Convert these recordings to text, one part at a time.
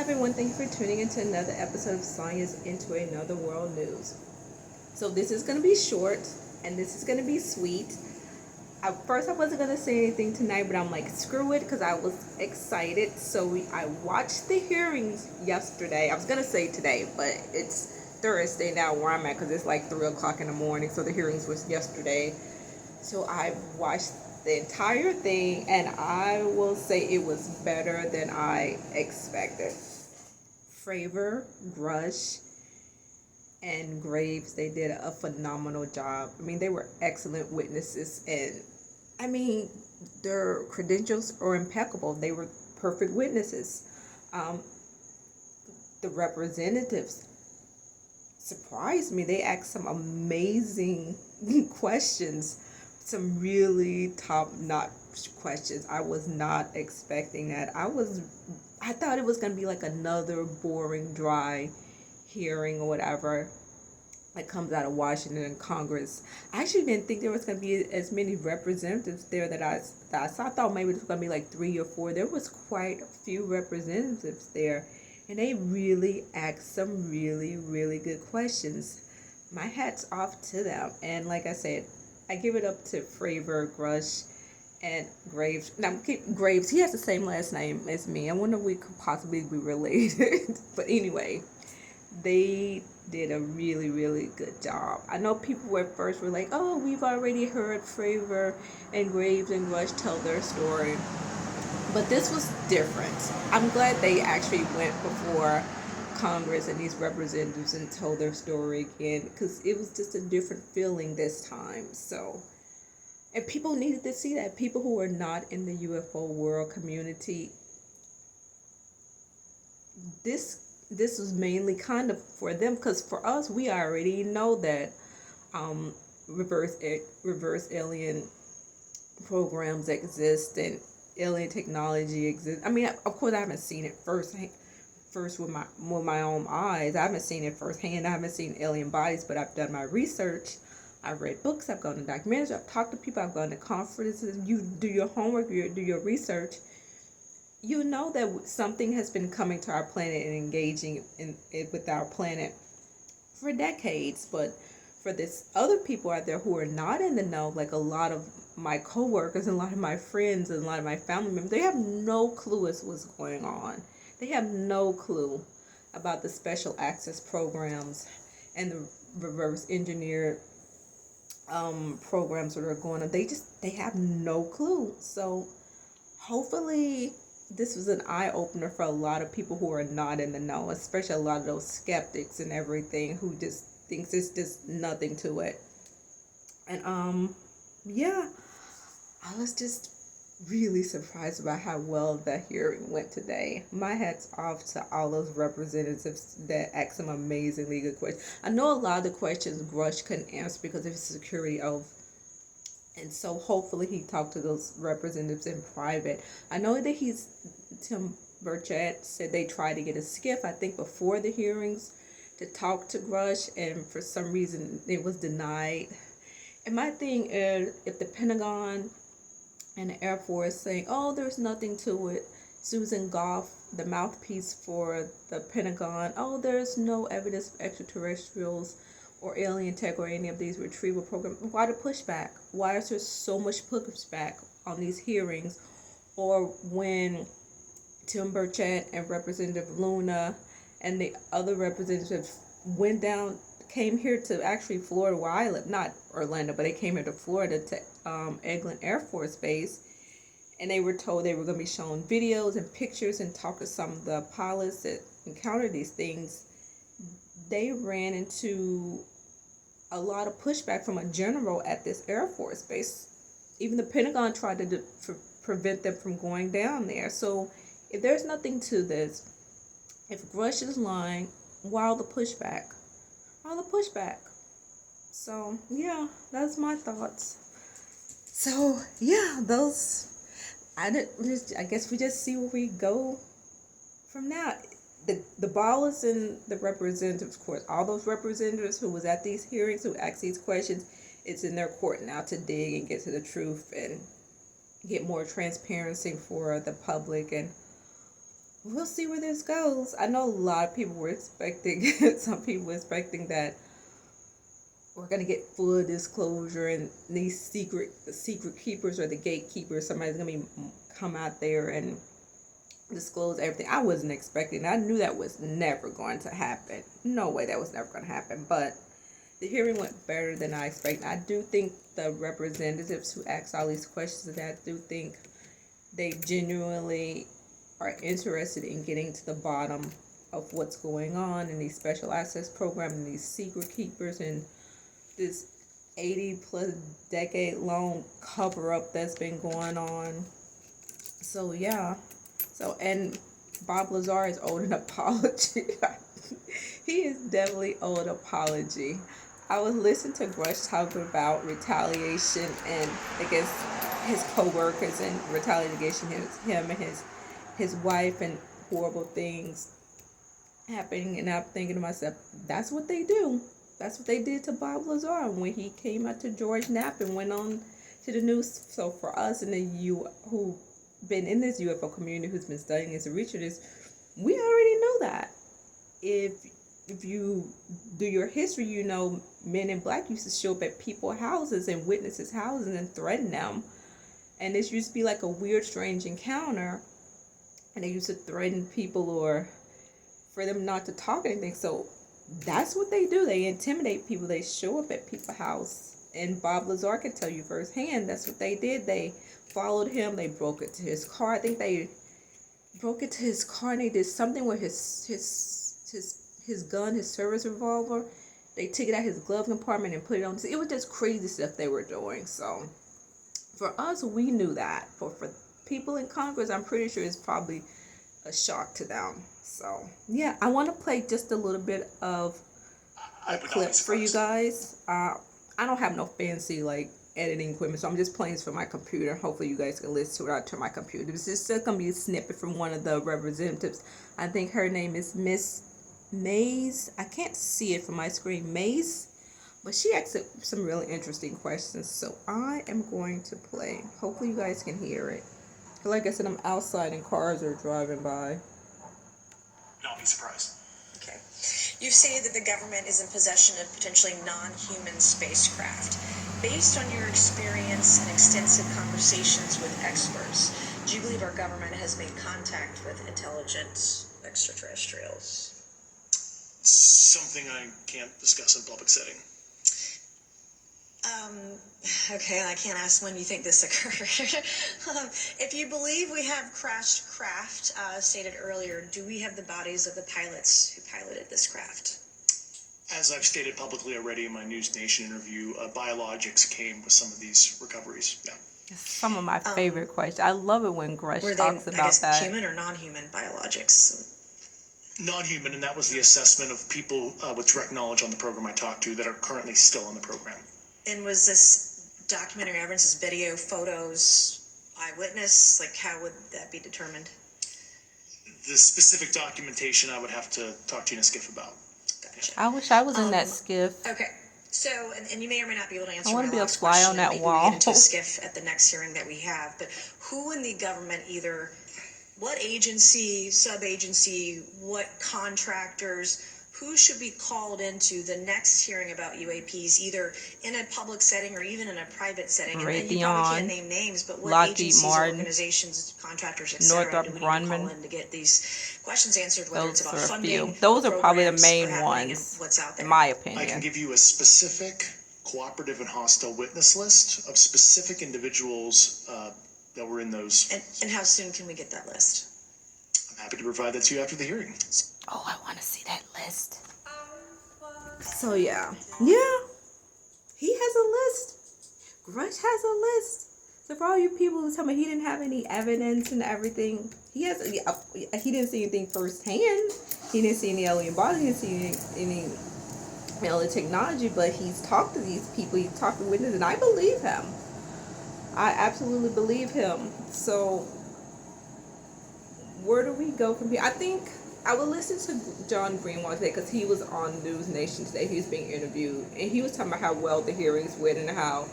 everyone, thank you for tuning into another episode of Sonya's Into Another World News. So this is going to be short and this is going to be sweet. At first I wasn't going to say anything tonight, but I'm like, screw it, because I was excited. I watched the hearings yesterday. I was going to say today, but it's Thursday now where I'm at because it's like 3 o'clock in the morning. So the hearings was yesterday. So I watched the entire thing, and I will say it was better than I expected. Fravor, Grusch, and Graves, they did a phenomenal job. I mean, they were excellent witnesses, and I mean, their credentials are impeccable. They were perfect witnesses. The representatives surprised me. They asked some amazing questions, some really top-notch questions. I was not expecting that. I thought it was going to be like another boring, dry hearing or whatever that comes out of Washington and Congress. I actually didn't think there was going to be as many representatives there that I saw. I thought maybe it was going to be like 3 or 4. There was quite a few representatives there, and they really asked some really, really good questions. My hat's off to them. And like I said, I give it up to Fravor, Grusch, and Graves. Now, Graves, he has the same last name as me. I wonder if we could possibly be related. But anyway, they did a really, really good job. I know people at first were like, oh, we've already heard Fravor and Graves and Grusch tell their story. But this was different. I'm glad they actually went before Congress and these representatives and told their story again, because it was just a different feeling this time. And people needed to see that. People who are not in the UFO world community, this was mainly kind of for them, because for us, we already know that reverse alien programs exist and alien technology exists. I mean, of course, I haven't seen it first with my own eyes. I haven't seen it firsthand. I haven't seen alien bodies, but I've done my research. I've read books. I've gone to documentaries. I've talked to people. I've gone to conferences. You do your homework. You do your research. You know that something has been coming to our planet and engaging with our planet for decades. But for this other people out there who are not in the know, like a lot of my coworkers and a lot of my friends and a lot of my family members, they have no clue as to what's going on. They have no clue about the special access programs and the reverse engineered programs that are going on. They have no clue. So hopefully this was an eye-opener for a lot of people who are not in the know, especially a lot of those skeptics and everything who just thinks it's just nothing to it. And yeah, I was just really surprised about how well the hearing went today. My hat's off to all those representatives that asked some amazingly good questions. I know a lot of the questions Grusch couldn't answer because of his security oath, and so hopefully he talked to those representatives in private. I know that Tim Burchett said they tried to get a skiff, I think, before the hearings to talk to Grusch, and for some reason it was denied. And my thing is, if the Pentagon and the Air Force saying, oh, there's nothing to it. Susan Goff, the mouthpiece for the Pentagon, oh, there's no evidence of extraterrestrials or alien tech or any of these retrieval programs. Why the pushback? Why is there so much pushback on these hearings? Or when Tim Burchett and Representative Luna and the other representatives came here to actually Florida, where I live, not Orlando, but they came here to Florida to Eglin Air Force Base, and they were told they were going to be shown videos and pictures and talk to some of the pilots that encountered these things. They ran into a lot of pushback from a general at this Air Force Base. Even the Pentagon tried to prevent them from going down there. So if there's nothing to this, if Grusch is lying, why all the pushback? All the pushback. So yeah, that's my thoughts. So yeah, I guess we just see where we go from now. The ball is in the representatives' court. All those representatives who was at these hearings, who asked these questions, it's in their court now to dig and get to the truth and get more transparency for the public and we'll see where this goes. I know a lot of people were expecting, some people were expecting that we're gonna get full disclosure, and these secret keepers or the gatekeepers, somebody's gonna be come out there and disclose everything. I wasn't expecting. I knew that was never going to happen. No way, that was never going to happen. But the hearing went better than I expected. I do think the representatives who asked all these questions, and I do think they genuinely are interested in getting to the bottom of what's going on in these special access programs and these secret keepers and this 80 plus decade long cover up that's been going on. So yeah. So, and Bob Lazar is owed an apology. He is definitely owed an apology. I was listening to Grusch talking about retaliation and against his co-workers and retaliation against him and his wife and horrible things happening. And I'm thinking to myself, that's what they do. That's what they did to Bob Lazar when he came out to George Knapp and went on to the news. So for us in the who been in this UFO community, who's been studying this and researching this, we already know that. If you do your history, you know Men in Black used to show up at people's houses and witnesses' houses and threaten them. And this used to be like a weird, strange encounter. And they used to threaten people or for them not to talk anything. So that's what they do. They intimidate people. They show up at people's house. And Bob Lazar can tell you firsthand, that's what they did. They followed him. They broke into his car. I think they broke into his car and they did something with his gun, his service revolver. They took it out of his glove compartment and put it on. It was just crazy stuff they were doing. So for us, we knew that. But for people in Congress, I'm pretty sure it's probably a shock to them. So yeah, I want to play just a little bit of clips for you guys. I don't have no fancy like editing equipment, so I'm just playing this from my computer. Hopefully you guys can listen to it out to my computer. This is just gonna be a snippet from one of the representatives. I think her name is Miss Mays. I can't see it from my screen, Mays, but she asked some really interesting questions. So I am going to play. Hopefully you guys can hear it. Like I said, I'm outside and cars are driving by. Don't be surprised. Okay. You say that the government is in possession of potentially non-human spacecraft. Based on your experience and extensive conversations with experts, do you believe our government has made contact with intelligent extraterrestrials? Something I can't discuss in public setting. Okay, I can't ask when you think this occurred. If you believe we have crashed craft, stated earlier, do we have the bodies of the pilots who piloted this craft? As I've stated publicly already in my News Nation interview, biologics came with some of these recoveries. Yeah. Some of my favorite questions. I love it when Grusch talks about I guess, that. Human or non-human biologics? Non-human, and that was the assessment of people with direct knowledge on the program I talked to that are currently still on the program. And was this documentary evidence, this video, photos, eyewitness? Like, how would that be determined? The specific documentation I would have to talk to you in a skiff about. Gotcha. I wish I was in that skiff. Okay. So, and you may or may not be able to answer. I want my to be a last fly question, on that maybe wall. we get into a skiff at the next hearing that we have. But who in the government, either what agency, sub-agency, what contractors, who should be called into the next hearing about UAPs, either in a public setting or even in a private setting? And then you probably can't name names, but what Lockheed agencies, Martin, organizations, contractors, etc. Northrop do we need to Grumman. call in to get these questions answered, whether it's about Those are a funding, few. Those are probably the programs, main what happening, ones, and what's out there? in my I can opinion. give you a specific cooperative and hostile witness list of specific individuals that were in those. And how soon can we get that list? I'm happy to provide that to you after the hearing. Oh, I want to see that list. So yeah, he has a list. Grusch has a list. So for all you people who tell me he didn't have any evidence and everything, he didn't see anything firsthand. He didn't see any alien bodies. He didn't see any alien technology. But he's talked to these people. He's talked to witnesses, and I believe him. I absolutely believe him. So where do we go from here? I think I would listen to John Greenwald today because he was on News Nation today. He was being interviewed, and he was talking about how well the hearings went and how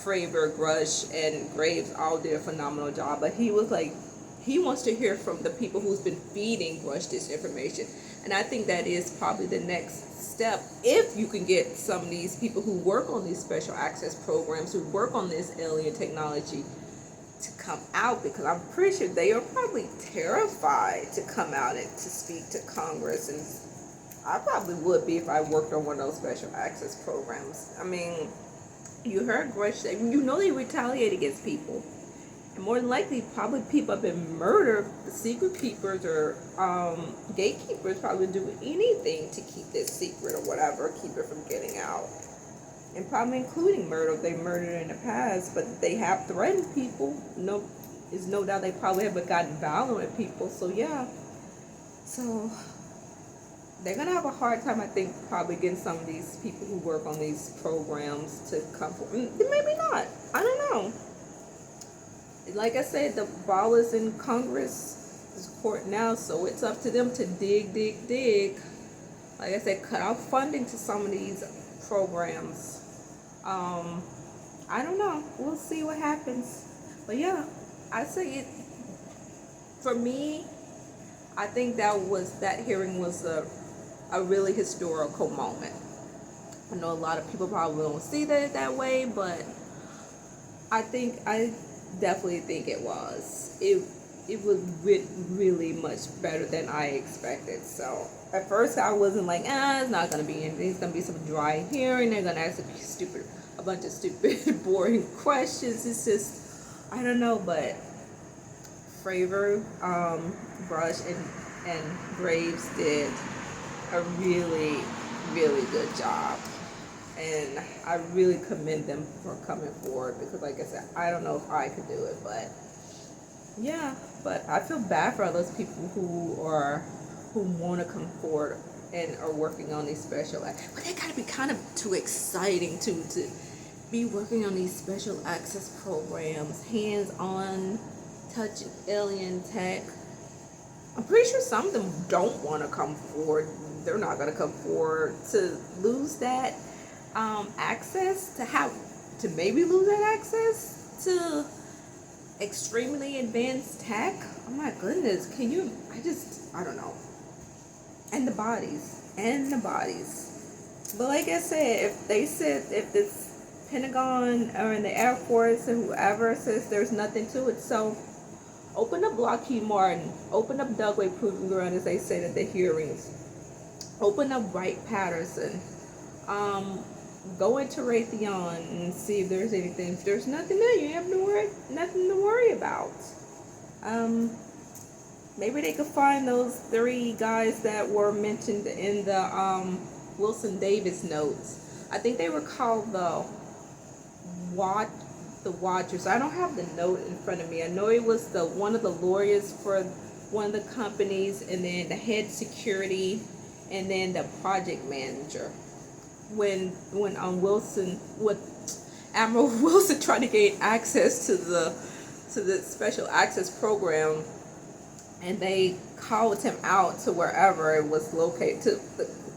Fravor, Grusch, and Graves all did a phenomenal job. But he was like, he wants to hear from the people who's been feeding Grusch this information. And I think that is probably the next step, if you can get some of these people who work on these special access programs, who work on this alien technology, to come out, because I'm pretty sure they are probably terrified to come out and to speak to Congress. And I probably would be if I worked on one of those special access programs. I mean, you heard Grusch say, you know, they retaliate against people. And more than likely, probably people have been murdered. The secret keepers or gatekeepers probably do anything to keep this secret or whatever, keep it from getting out. And probably including murder. They murdered in the past, but they have threatened people. No, there's no doubt they probably have gotten violent with people. So yeah, so they're gonna have a hard time, I think, probably getting some of these people who work on these programs to come forward. Maybe not. I don't know. Like I said, the ball is in Congress' court now, so it's up to them to dig. Like I said, cut off funding to some of these programs. I don't know. We'll see what happens. But yeah, I say it. For me, I think that hearing was a really historical moment. I know a lot of people probably don't see that way, but I definitely think it was. It was really much better than I expected. So at first I wasn't like, it's not gonna be anything. It's gonna be some dry hearing. They're gonna ask a bunch of stupid, boring questions. It's just, I don't know. But Fravor, Grusch, and Graves did a really, really good job. And I really commend them for coming forward, because like I said, I don't know if I could do it, but yeah. But I feel bad for all those people who want to come forward and are working on these special acts. But they gotta be kind of too exciting to be working on these special access programs, hands-on, touching alien tech. I'm pretty sure some of them don't want to come forward. They're not gonna come forward to lose that access, to maybe lose that access to extremely advanced tech. Oh my goodness, I don't know. And the bodies. But like I said, if this Pentagon or in the Air Force or whoever says there's nothing to it, so open up Lockheed Martin, open up Dugway Proving Ground, as they said at the hearings, open up Wright-Patterson, go into Raytheon and see if there's anything. If there's nothing there, you have nothing to worry about. Maybe they could find those 3 guys that were mentioned in the Wilson Davis notes. I think they were called the Watchers. I don't have the note in front of me. I know it was one of the lawyers for one of the companies, and then the head security, and then the project manager. When Admiral Wilson tried to gain access to the special access program, and they called him out to wherever it was located, to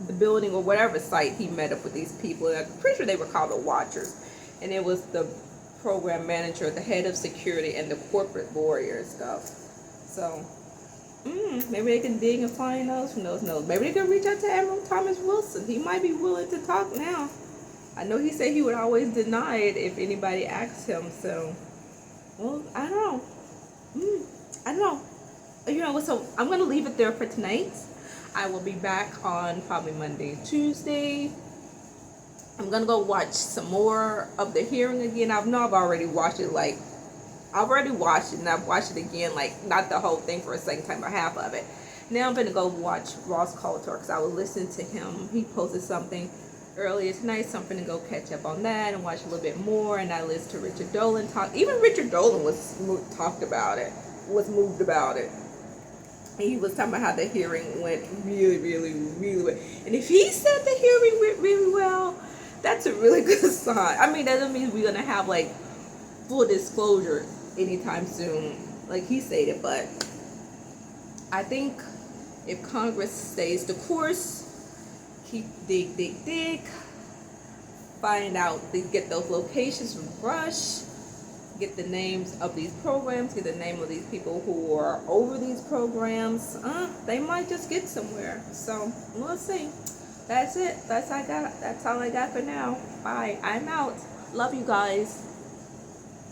the building or whatever site he met up with these people. And I'm pretty sure they were called the Watchers, and it was the program manager, the head of security, and the corporate lawyer stuff. So maybe they can dig and find those from those notes. Maybe they can reach out to Admiral Thomas Wilson. He might be willing to talk now. I know he said he would always deny it if anybody asked him. So, well, I don't know. You know, so I'm going to leave it there for tonight. I will be back on probably Monday, Tuesday. I'm going to go watch some more of the hearing again. I know I've already watched it, and I've watched it again, not the whole thing for a second time, or half of it. Now I'm going to go watch Ross Coulter, because I was listening to him. He posted something earlier tonight, so I'm going to go catch up on that and watch a little bit more. And I listened to Richard Dolan talk. Even Richard Dolan was moved about it. He was talking about how the hearing went really, really, really well. And if he said the hearing went really well, that's a really good sign. I mean, that doesn't mean we're going to have, full disclosure anytime soon, like he stated. But I think if Congress stays the course, keep dig, find out, get those locations from Grusch, get the names of these programs, get the name of these people who are over these programs. They might just get somewhere. So we'll see. That's it. That's all I got for now. Bye. I'm out. Love you guys.